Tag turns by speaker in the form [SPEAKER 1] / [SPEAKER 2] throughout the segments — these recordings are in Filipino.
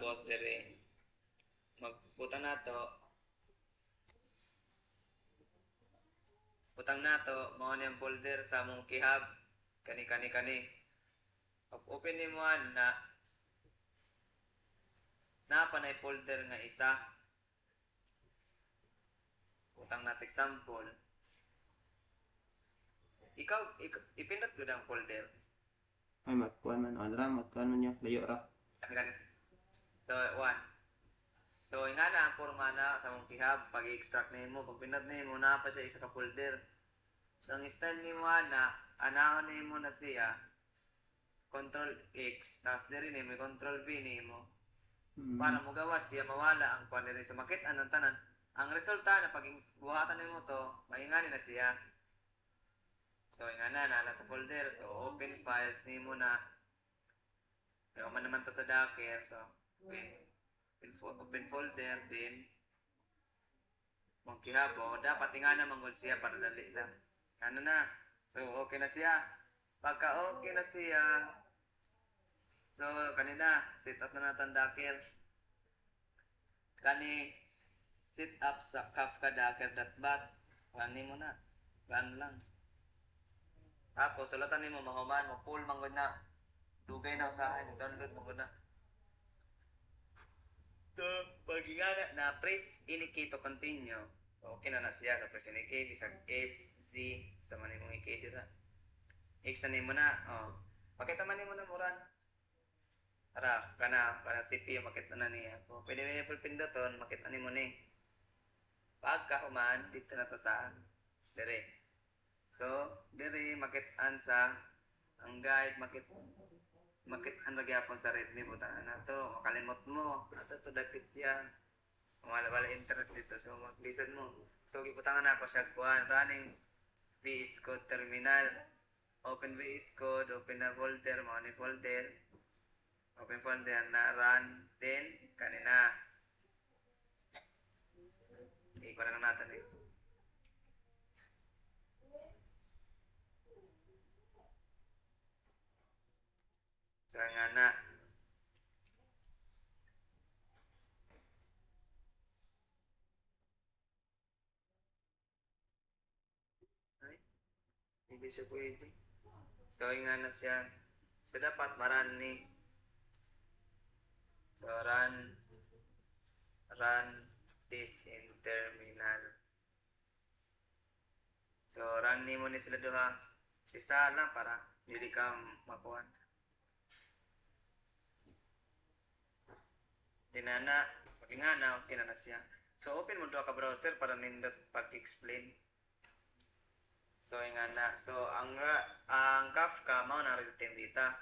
[SPEAKER 1] Tapos dire magbutang nato mao ni ang folder sa Monkey Hub kani. Open nimo na panay folder nga isa. Butang nato example. Ikaw ipindot gud ang folder.
[SPEAKER 2] Ay, matkuhan man. Ano ra, matkuhan man niya. Layo ra.
[SPEAKER 1] Kani. So, one. So, nga na ang forma na sa Monkey Hub, pag i-extract nimo, pag pinat nimo na pa siya isa ka folder. So, ang style nimo anahon nimo na siya Control X, tapos diri nimo Control V nimo. Para mo gawas siya mawala ang kuan diri sumakit anong tanan. Ang resulta na pag buhatan nimo to, maingani na siya. So, nga na sa folder. So, open files nimo na. Kaya man naman to sa Docker. So, open folder din. Monkey Hub. Dapat nga na manggol siya para dali lang. Ano na. So, okay na siya. Pagka okay na siya, so, kanina, set up na natin Docker. Kani, set up sa Kafka Docker.bat. Run mo na. Run lang. Tapos, sulatan mo mahuman mo. Full manggod na. Dugay na usahay. Download manggod na. So, pag na press any key to continue, okay na siya. So, press any key. Bisag S, Z, sa manimong i-key dira. X na nimo na. Pakita man nimo na muran. Para CPU makita na niya. Pwede mo yung pinduton, makita nimo ni. Pagka human, dito na to sa dire. So, dire makitaan sa ang guide, makitaan magyapon sa Redmi butaan na to. Makalimot mo. Asa to dapit yan. Wala internet dito. So, mag-listen mo. So, gibutangan na ako siya kuhan. Running VS Code terminal. Open VS Code. Open na folder. Mga ni folder. Open folder na run. Then, kanina. Ikuha na natin eh. So, nga na. Hindi siya pwede. So, nga na siya. So, dapat maran ni. So, run this in terminal. So, run ni mo ni sila doha. Sisa lang para hindi ka makuha. Dinana, pagingana, okay na siya. So, open mo doha ka browser para nindot pag-explain. So, ingana. So, ang Kafka, mao na rin dita.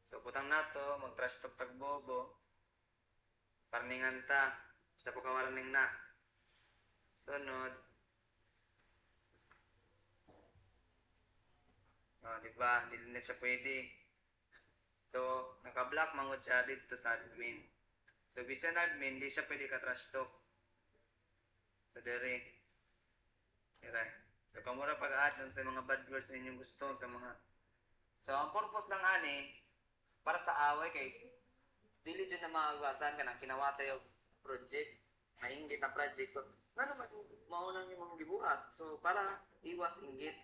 [SPEAKER 1] So, putang nato, mag-trash talk tagbobo. Parningan ta. Sa pagkawarning na. Sunod. Diba? Hindi na siya pwede. So, naka-block mangod siya dito sa admin. So, bisan admin, hindi siya pwede ka-trash talk. So, dire. So, kamura pag-add sa mga bad words na inyong gusto, sa mga... So, ang purpose lang para sa away kay dili dyan na maiwasan ka ng kinawata yung project, maingit ang project. So, ano maunang yung mga gibuhat. So, para iwas inggit.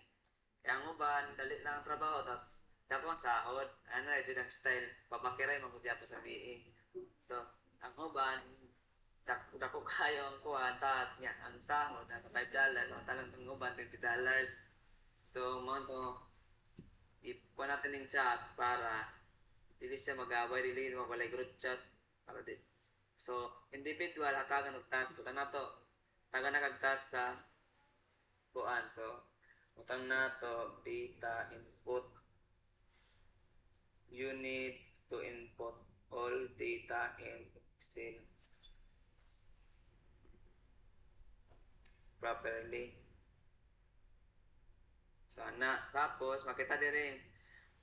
[SPEAKER 1] Kaya ang uban, dali lang ang trabaho, tapos dako ang sahod. Ano na dyan ang style, papakiray magudya pa sa BA. So, ang uban, dako kayo ang kuha, tapos niya, ang sahod, $5, ang talang ang uban, $20. So, mo to, ikuha natin yung chat para dili siya mag-away, dili mabalay group chat para di. So, individual hatagan og task utang nato. Taga nakagtask sa kuan. So, utang nato data input. You need to input all data in Excel properly. So, tapos makita dire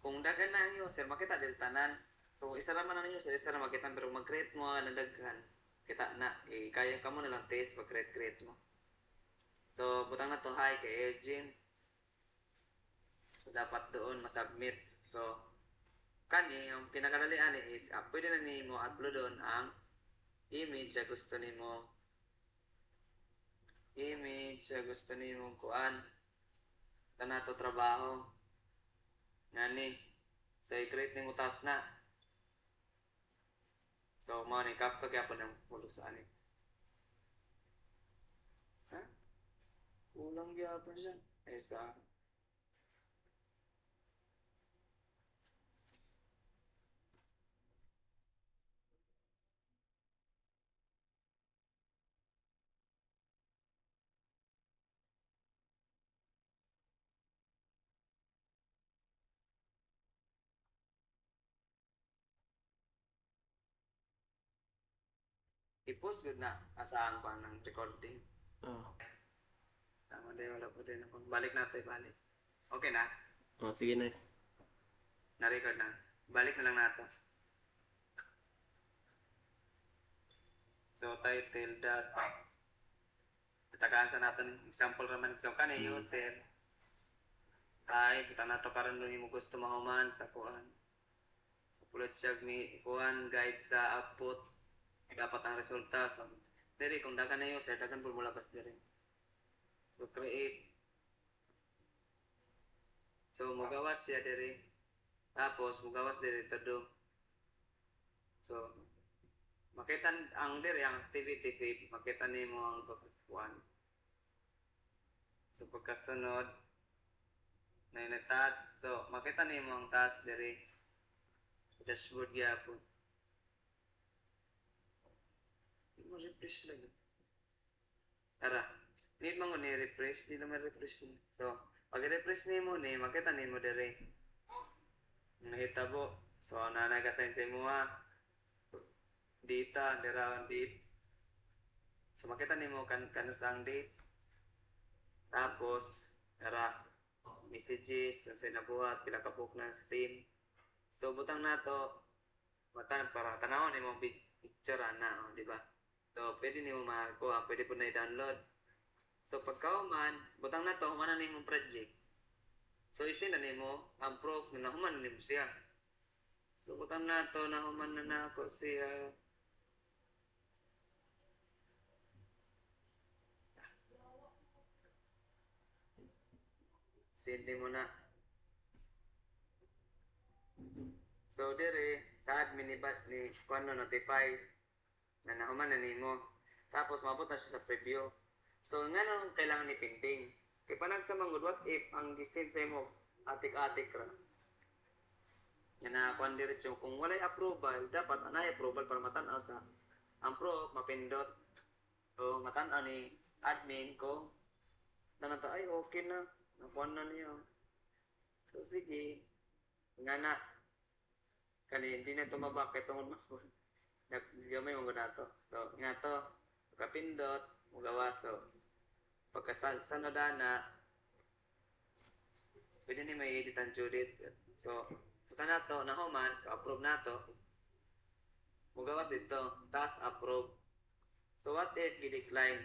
[SPEAKER 1] kung daghan na ang user, makita din tanan. So, isa naman ang user, isa na makita. Pero mag-create mo na daghan, kita na. Kaya ka mo na lang test, mag-create mo. So, butang na to, hi kay Elgin. So, dapat doon masubmit. So, kani ang pinakadalian is pwede na nimo upload doon ang image sa gusto nimo kuan kanato trabaho ngani sa i-create nimo task na so mo ni Kafka gyapon ang pulo sa ani ha kulang gyapon siya ay sa i-post good na asahan pa ng recording.
[SPEAKER 2] Oh.
[SPEAKER 1] Tama din, wala po din ako. Balik natin, balik. Okay na?
[SPEAKER 2] Oh, sige na.
[SPEAKER 1] Na-record na. Balik na lang nato. So, title data. Pitakaan sa natin example naman. So, kani user. Ay, kita nato karon nun mo gusto mahuman sa kuan. Upload siya kuan guide sa output. Dapat ang resulta. So, diri kung dagan na user, dagan po mulabas diri. So, create. So, mugawas siya diri. Tapos, mugawas diri todo. So, makita ang diri ang activity feed, makita nimo ang kuan. So, pagkasunod, na task. So, makita nimo ang task diri. Dashboard gyapon. Mo refresh lang. Tara. Need mo ni refresh, di naman refresh. So, pag refresh nimo ni, makita nimo diri. Nahitabo. So, nanay ka sa mo data, dera date. So, makita nimo kanusang date. Tapos, tara, messages, sa nabuhat, pila ka book na sa team. So, butang na to, matan para tanawon nimo picture na, di ba? So, pwede nimo makuha, pwede po na i-download. So, pagka-human, butang na to, human na nimo project. So, isin na nimo ang proof na nahuman nimo siya. So, butang na to, nahuman na ako siya. Send mo na. So, dire, sa admin ni kuan notify na nahuman na nimo. Tapos, mabot na siya sa preview. So, nga nang kailangan ni painting. Kaya pa nagsamangod, what if ang gisend sa mo atik-atik ra. Yan na, kuan diretso. Kung walay approval, dapat anay approval para matanaw sa ang pro, mapindot. So, matanaw ni admin ko. Nanata, ay, okay na. Nakuan na niya. So, sige. Nga na. Kani, hindi na tumabak. Kaya tungod mo. Naggamay mo na to. So, nga to. Pagkapindot, magawaso. Pagkasanod na, pwede ni may edit ang Judith. So, punta na to, nahuman, approve na to. Magawas dito, task approve. So, what if i-decline?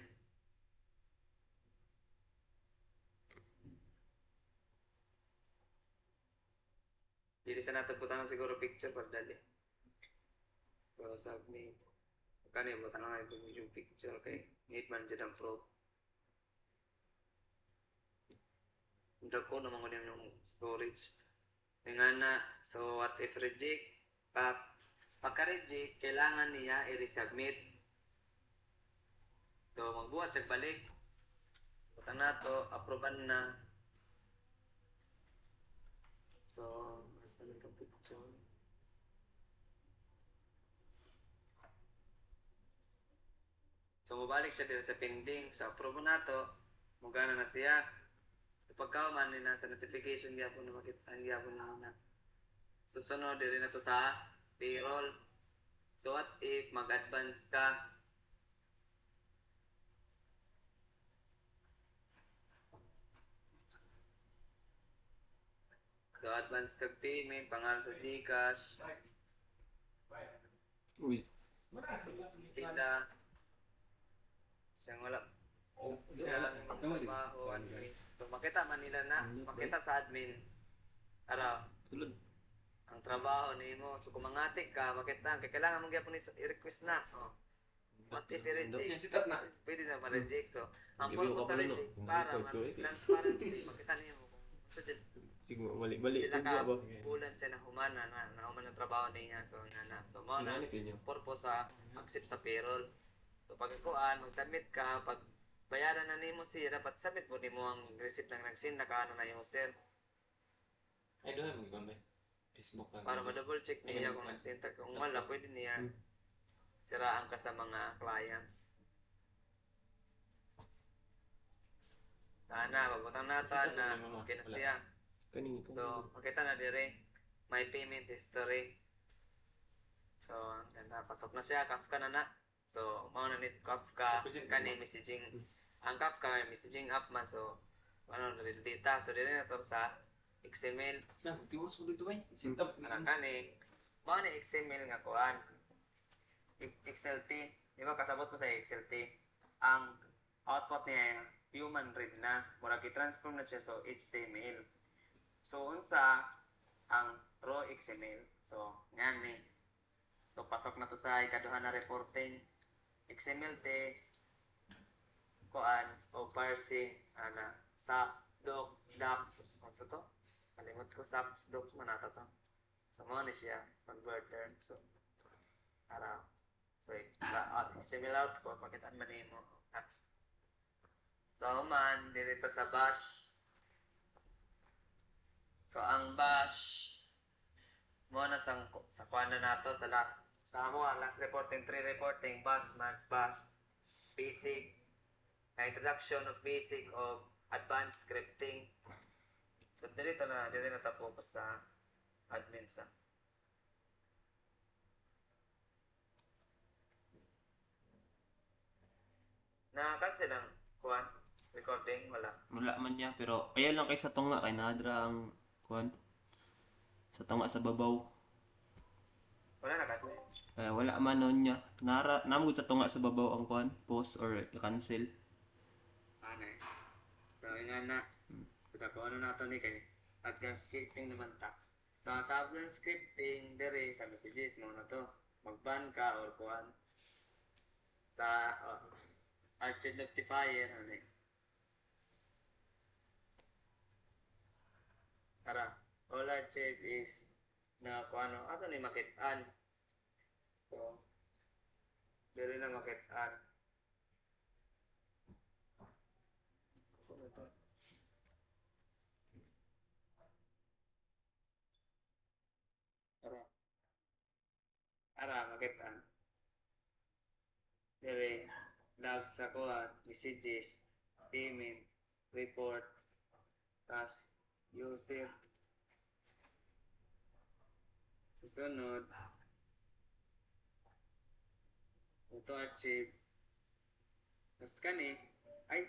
[SPEAKER 1] Dili sa natin putang siguro picture para dali. So, sabi kani butan na yung picture kay need man dyan ang proof. Hindi ko naman ko yung storage. Tingnan na, so what if reject? Pagka-reject, kailangan niya i-resubmit. So, magbuhat siya balik. Butan na to, approvean na. So, saan ito picture? So, mabalik siya dito sa pending. So, approve na to. Mugana na siya. So, pagka-man na sa notification, gyapon na makita. Gyapon na na. Susunod, din na to sa payroll. So, what if mag-advance ka? So, advance kag payment, pangalan sa Gcash.
[SPEAKER 2] Uy.
[SPEAKER 1] Tinda. Siyang wala. Trabaho. So, makita man nila na. Makita sa admin. Araw.
[SPEAKER 2] Tulod.
[SPEAKER 1] Ang ang trabaho nimo. So kung mangati ka, makita kay kailangan mong gyapon i-request na. Oh. What if i-reject?
[SPEAKER 3] Sitat na.
[SPEAKER 1] Pwede na ma-reject. So, ang
[SPEAKER 3] Review
[SPEAKER 1] purpose
[SPEAKER 3] ka
[SPEAKER 1] na
[SPEAKER 3] pa
[SPEAKER 1] reject
[SPEAKER 3] no?
[SPEAKER 1] para
[SPEAKER 3] Ito, eh.
[SPEAKER 1] mag-transparency, makita niyo kung so dyan,
[SPEAKER 2] Sige, mali-mali.
[SPEAKER 1] pila
[SPEAKER 2] Tugya
[SPEAKER 1] ka
[SPEAKER 2] ba?
[SPEAKER 1] bulan siya na humana na human ang trabaho niya. So, na. So, mo na
[SPEAKER 3] Ano kinyo?
[SPEAKER 1] purpose sa accept sa payroll. So, pag kuan, mag-submit ka, pag bayaran na nimo siya, dapat submit mo nimo ang receipt ng nagsin na kaano na user
[SPEAKER 3] Ay, doon mo gamba. Facebook lang.
[SPEAKER 1] para ma-double check niya kung nagsin tag kung wala pwede niya siraan ka sa mga client. Ana, babutang nata na okay na siya.
[SPEAKER 2] Kani.
[SPEAKER 1] So, makita na dire my payment history. So, ganda pasok na siya Kafka na na. So, mao na ni Kafka kani messaging. Ang Kafka may messaging app man so ano na data so dire na to sa XML
[SPEAKER 3] Tiwas mo dito ay. Sintab.
[SPEAKER 1] ana kani mao ni XML nga kuan. XLT, di ba kasabot mo sa XLT ang output niya human read na murag i-transform na siya so HTML. So unsa ang raw XML. So yan ni. So pasok na to sa ikaduha na reporting XML te kuan o parsing ana sa docs unsa to? Kalimot ko sa docs man ata to. So mo ni siya converter. So para so sa XML output makita man nimo. So man dito sa bash. So ang bash mo na sa kuan na nato sa last reporting 3 reporting bash basic introduction of basic of advanced scripting. So dili na ta focus sa admin sa cancel ang kuan recording wala.
[SPEAKER 2] Wala man niya, pero kaya lang kay sa tunga, kay nadra ang kuan. Sa tunga sa babaw.
[SPEAKER 1] Wala na cancel.
[SPEAKER 2] Kaya wala man nun niya. Namugod sa tunga sa babaw ang kuan, post or cancel.
[SPEAKER 1] Nice. So nga na ko ano nato ni kay advanced scripting naman ta. So sa advanced scripting dire sa messages mo na to mag-ban ka or kuan sa archive notifier ano eh. Tara, all archive is na kung ano, asa ni makitaan. So, dili na makitaan. So, ito. Tara, makitaan. Dili, logs sa kuha, messages, payment, report, task, user, susunod ito archive tas kani ay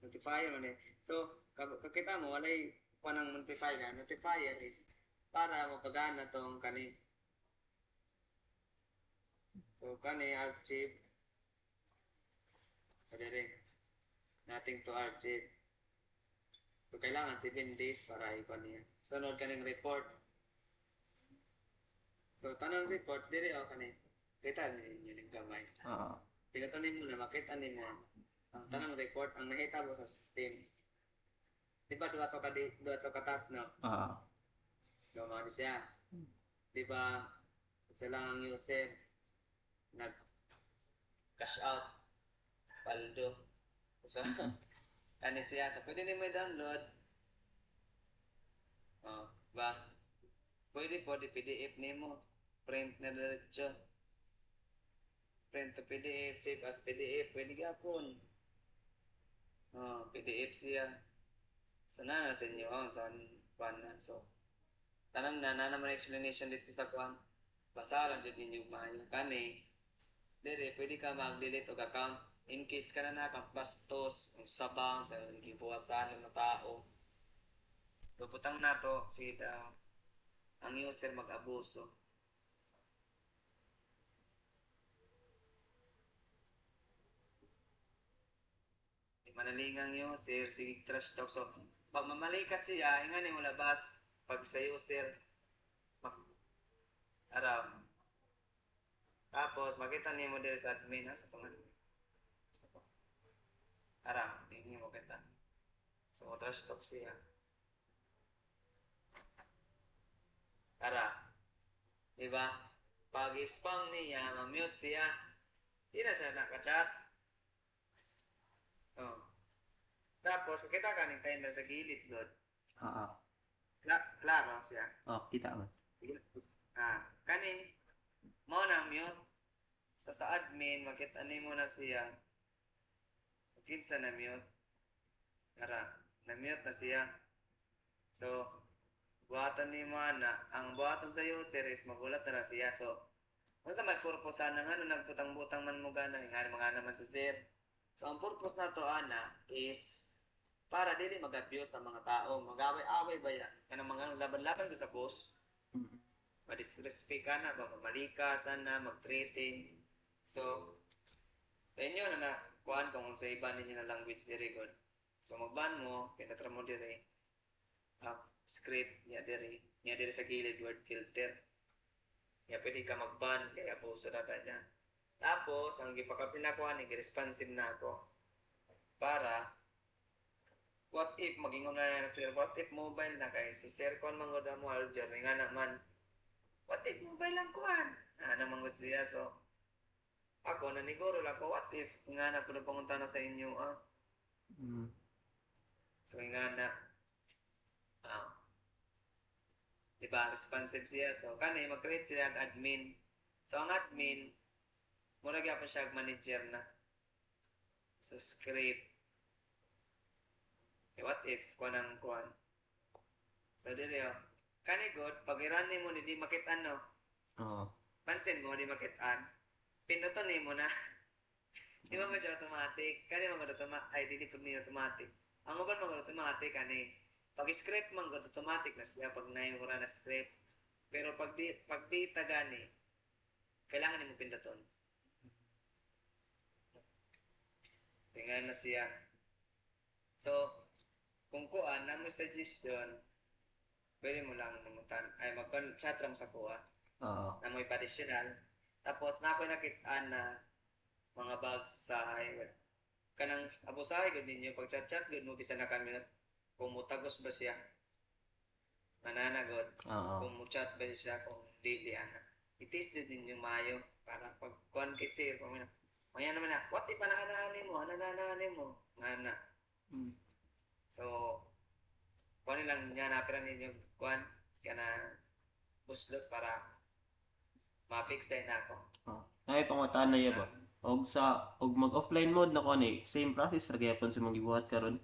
[SPEAKER 1] notifier man so kakita mo walay panang notifier is para mapagana tong kani so kani archive kadire nating to archive so kailangan 7 days para ikon niya sunod kaning report. So, tanang report, diri ako kani. Kita niyo yung gamay. Pinatunin mo na, makita nimo ang tanang report, ang nahitabo sa system. Di ba duwa to katas, no? Gumano siya. Di ba, sila ang user, nag-cash out, paldo. So, kani siya. So, pwede nimo i-download. Ba? Pwede po, di PDF nimo. Print na diretso. Print to PDF, save as PDF. Pwede gapon. PDF siya. So, na sa inyo. Sa kuan na. So, tanang na naman explanation dito sa kuan. Basaran dyan ninyo maayo. Kani, dire, pwede ka mag-delete og account. In case ka na account bastos, sabang, sa gibuhat sa alam na tao. Puputang na to, sige ang user mag-abuso. Manalingang user, sige trash talk. So, pag mamali ka siya, nga ni mo labas, pag sa user, Aram. Tapos makita nimo diri sa admin ha, sa tungan. Aram, hindi mo kita. So trash talk siya. Ara, di ba? Pag spam niya, ma-mute siya. Di na siya naka-chat. Oh. Tapos, kita ka ng timer sa gilid, God.
[SPEAKER 2] Oo.
[SPEAKER 1] Klaro siya.
[SPEAKER 2] Oh, kita man.
[SPEAKER 1] Kani, mo na mute. So, sa admin, makita ni mo na siya. Kinsa na mute. Ara, na-mute na siya. So, buhatan ni mo na, ang buhatan sa user is magulat na siya. So, kung sa may purpose ana nga, nagputang-butang man mo gana, nga mga naman sa sir. So, ang purpose na to, ana, is para dili mag-abuse ng mga tao. Mag-away-away ba yan? Kanang mga laban-laban ko sa boss.
[SPEAKER 2] Mm.
[SPEAKER 1] Ma-disrespect ka na, ba? Mamalika, sana, mag-threaten. So, sa inyo na kuhaan kung sa iba ninyo na language diri god. So, mag-ban mo, pinatra mo diri. Script, niya diri sa gilid, word filter. Kaya pwede ka mag-ban, kaya abuso na niya. Tapos, ang gipakapin na ko, responsive na ako. Para, what if, maging na sir, what if mobile na kay si sir kon mangoda mo alger, nga naman, what if mobile lang kuhan? Naman ko siya, so, ako, naniguro lang ko, what if, nga na, kung pangunta na sa inyo,
[SPEAKER 2] Mm.
[SPEAKER 1] So, nga na, diba, responsive siya. So, kani, mag-create siya ang admin. So, ang admin, muna gyapon siya manager na. So, script. Okay, what if, kuanang kuan. So, dili o. Kani god, pag irani mo, hindi makitaan, no?
[SPEAKER 2] Oo.
[SPEAKER 1] Pansin mo, hindi makitaan. Pinuton mo na. Di mo ko siya automatic. Kani mo ko automatic. Ay, dili po niya automatic. Ang uban mo ko automatic, kani. Pag script man ko automatic na siya pag naiura na script. Pero pag di tagani, kailangan mo pinduton. Tingnan na siya. So, kung kuan na mo suggestion, pwede mo lang namutan. Ay, mag-chat lang sa kuha.
[SPEAKER 2] Oo.
[SPEAKER 1] Na mo ipa-additional. Tapos, na ako nakitaan na mga bugs sa highway. Kanang abusahay good ninyo. Pag chat-chat good mo, bisa na kami kung mutagos ba siya. Mananagod.
[SPEAKER 2] Oo.
[SPEAKER 1] Kung mo-chat ba siya, kung dili ana. I-test din ninyo mayo. Para pag kuhan kay sir, kung maya naman na, what if ananaanin mo? Nga na.
[SPEAKER 2] Mm.
[SPEAKER 1] So, kuhan nilang nga napiran ninyo, kuhan, kaya na buslot para ma-fix din ako.
[SPEAKER 2] Oh. Ay pangutaan na iya ba? Og mag-offline mode na ko ni, same process ra gyapon sa mga gibuhat karon.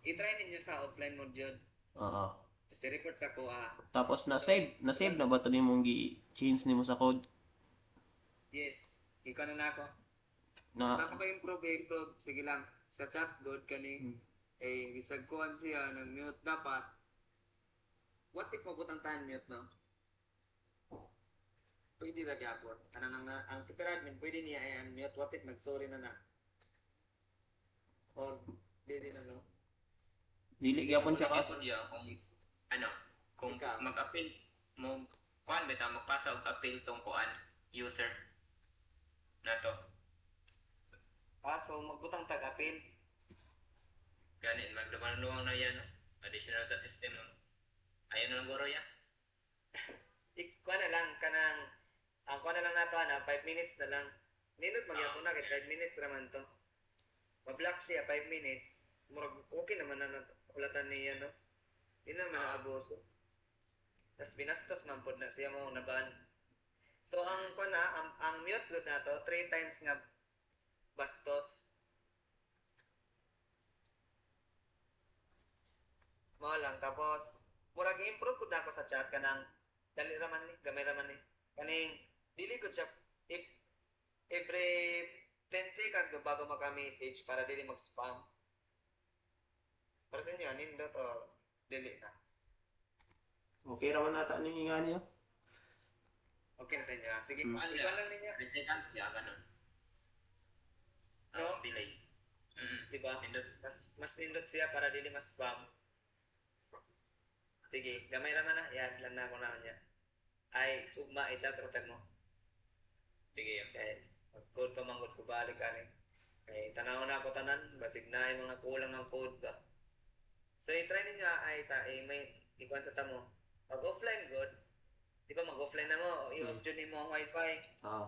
[SPEAKER 1] I-try ninyo sa offline mode yun.
[SPEAKER 2] Oo.
[SPEAKER 1] Kasi report sa ko,
[SPEAKER 2] Tapos na-save na ba to nimong gi-change nimo sa code?
[SPEAKER 1] yes, ikaw na ako.
[SPEAKER 2] Na
[SPEAKER 1] Napaka-improve. Sige lang, sa chat good kani, bisag kuhan siya, nag-mute dapat. What if mabutang time mute, no? Pwede lagi ako. Ang super admin, pwede niya i-unmute. What if nag-sorry na? Or, hindi na, no?
[SPEAKER 2] dili gyapon siya
[SPEAKER 3] Kasi
[SPEAKER 2] kasi.
[SPEAKER 3] kung
[SPEAKER 1] Ikaw.
[SPEAKER 3] mag-appeal mo, kuan beta magpasa og appeal tong kuan user nato.
[SPEAKER 1] So magbutang tag-appeal.
[SPEAKER 3] Gani magluwang na yan, no? Additional sa system mo. Ayun na lang guro yan.
[SPEAKER 1] Kuha na lang, ang kuha na lang nato, 5 minutes na lang. Ninot magyapon na, kaya 5 minutes naman to. Ma-block siya, 5 minutes. Murag, okay naman na ulatan niya, no? Hindi naman na-abuso. Tapos binastos man po na siya mo naban. So, ang mute good na to, 3 times nga bastos. Mo lang, tapos, murag improve ko na ako sa chat kanang dali raman ni, gamay raman ni. Kaning, dili ko siya, every 10 seconds ko bago maka-message para dili mag-spam. Para sa inyo, nindot o dili na.
[SPEAKER 2] Okay ra man nata ning nga niyo.
[SPEAKER 1] Okay na sa inyo. Sige,
[SPEAKER 3] Ano
[SPEAKER 1] ikaw lang ninyo.
[SPEAKER 3] 3 seconds kaya ganun.
[SPEAKER 1] No?
[SPEAKER 3] Delay.
[SPEAKER 1] Diba?
[SPEAKER 3] Pindot.
[SPEAKER 1] Mas nindot siya para dili mas spam. Sige, gamay raman na. Yan, lang na ako na niya. ay ugma i-chat rotan mo.
[SPEAKER 3] Sige yun.
[SPEAKER 1] Kay mag-code pa manggod ko balik ani. Kay tanaw na ako tanan, basig na yung mga kulang ang code ba. So i-try ninyo ay sa may ikuan sa tamo. Pag offline good, di ba mag-offline na mo, i-off jud nimo ang wifi.
[SPEAKER 2] Oo.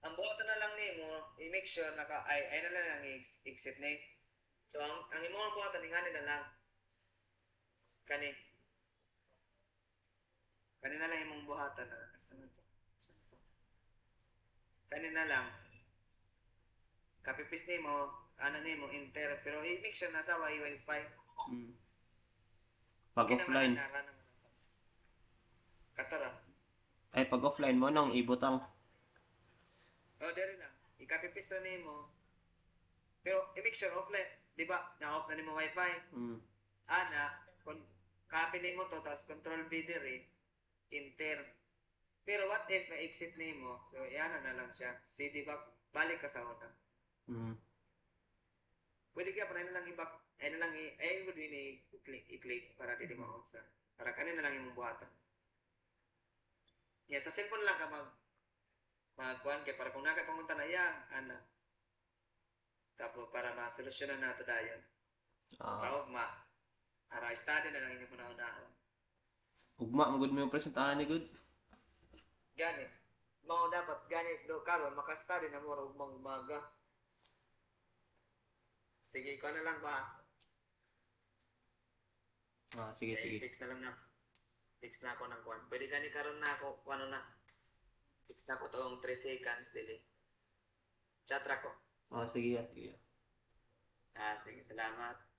[SPEAKER 1] Ang buhaton na lang nimo, i-make sure naka ay na lang ang exit ni. So ang imong buhaton ingani na lang. Kani na lang imong buhatan na saan to? Kani na lang kapipis nimo, ano nimo enter pero i-make sure na sa wifi.
[SPEAKER 2] Mm. Pag
[SPEAKER 1] Hindi naman
[SPEAKER 2] offline.
[SPEAKER 1] naman Katara.
[SPEAKER 2] Ay, pag offline mo nang ibutang.
[SPEAKER 1] Dere na. Ikapipis na nimo. Pero i-make sure offline, di ba? Na-off na nimo wifi.
[SPEAKER 2] Mm.
[SPEAKER 1] Ana, copy nimo to, tapos control V dire, enter. Pero what if exit nimo? So, yan na lang siya. CD ba? Balik ka sa una.
[SPEAKER 2] Mm.
[SPEAKER 1] Pwede ka pa na lang i-back, ay na lang ay mo din i-click para di ma-on sa. Para kanina lang imong buhatan. Yeah, sa cellphone lang ka magkuhan kay para kung nakapunta na yan, ana. Tapos para masolusyonan nato dayon.
[SPEAKER 2] Ah,
[SPEAKER 1] Para study na lang inyo muna-unahon.
[SPEAKER 2] ugma ang good mo yung presentahan ni good.
[SPEAKER 1] Gani. Mao dapat gani do karon maka-study na mo ra ug umaga. Sige, ko na lang ba?
[SPEAKER 2] Sige, sige.
[SPEAKER 1] Fix na lang na. Fix na ako ng kwan. Pwede gani karon na ako, ano na. Fix na ko tong 3 seconds dili. Chat ra ko.
[SPEAKER 2] Sige.
[SPEAKER 1] Sige, salamat.